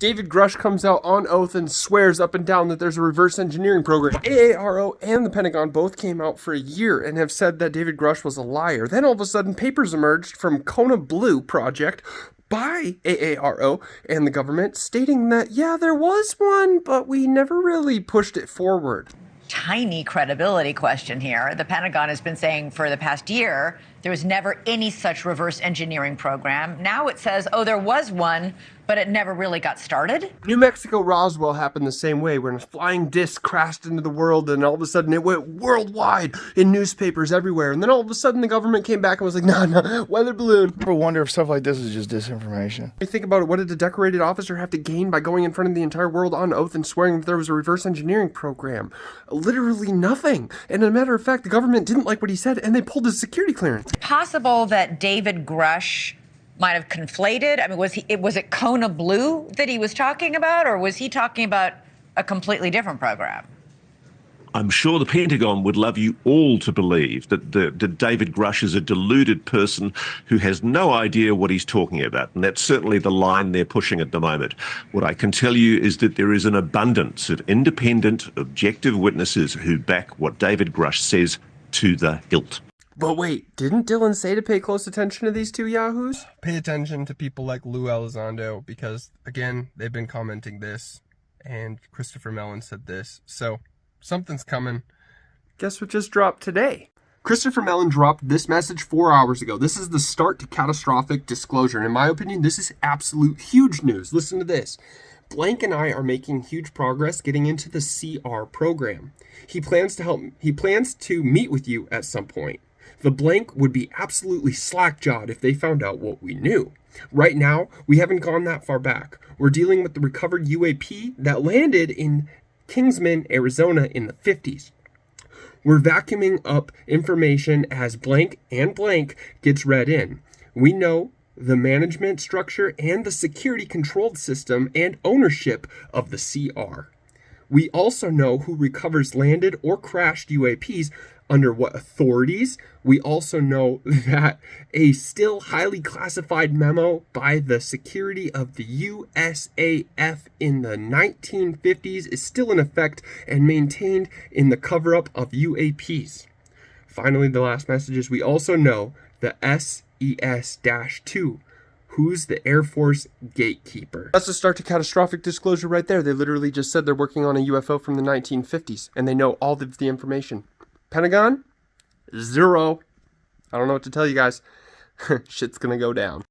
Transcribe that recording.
David Grusch comes out on oath and swears up and down that there's a reverse engineering program. AARO and the Pentagon both came out for a year and have said that David Grusch was a liar. Then all of a sudden, papers emerged from Kona Blue Project by AARO and the government stating that, yeah, there was one, but we never really pushed it forward. Tiny credibility question here. The Pentagon has been saying for the past year there was never any such reverse engineering program. Now it says, oh, there was one, but it never really got started. New Mexico Roswell happened the same way, when a flying disc crashed into the world and all of a sudden it went worldwide in newspapers everywhere. And then all of a sudden the government came back and was like, no, weather balloon. I wonder if stuff like this is just disinformation. You think about it, what did a decorated officer have to gain by going in front of the entire world on oath and swearing that there was a reverse engineering program? Literally nothing. And as a matter of fact, the government didn't like what he said and they pulled his security clearance. Possible that David Grusch might have conflated. I mean, was it Kona Blue that he was talking about, or was he talking about a completely different program? I'm sure the Pentagon would love you all to believe that David Grusch is a deluded person who has no idea what he's talking about. And that's certainly the line they're pushing at the moment. What I can tell you is that there is an abundance of independent, objective witnesses who back what David Grusch says to the hilt. But wait, didn't Dylan say to pay close attention to these two yahoos? Pay attention to people like Lou Elizondo because, again, they've been commenting this, and Christopher Mellon said this. So, something's coming. Guess what just dropped today? Christopher Mellon dropped this message 4 hours ago. This is the start to catastrophic disclosure. And in my opinion, this is absolute huge news. Listen to this. Blank and I are making huge progress getting into the CR program. He plans to meet with you at some point. The blank would be absolutely slack-jawed if they found out what we knew. Right now, we haven't gone that far back. We're dealing with the recovered UAP that landed in Kingsman, Arizona in the 50s. We're vacuuming up information as blank and blank gets read in. We know the management structure and the security control system and ownership of the CR. We also know who recovers landed or crashed UAPs under what authorities. We also know that a still highly classified memo by the security of the USAF in the 1950s is still in effect and maintained in the cover-up of UAPs. Finally, the last message is we also know the SES-2, who's the Air Force gatekeeper. That's the start to catastrophic disclosure right there. They literally just said they're working on a UFO from the 1950s, and they know all of the information. Pentagon? Zero. I don't know what to tell you guys. Shit's gonna go down.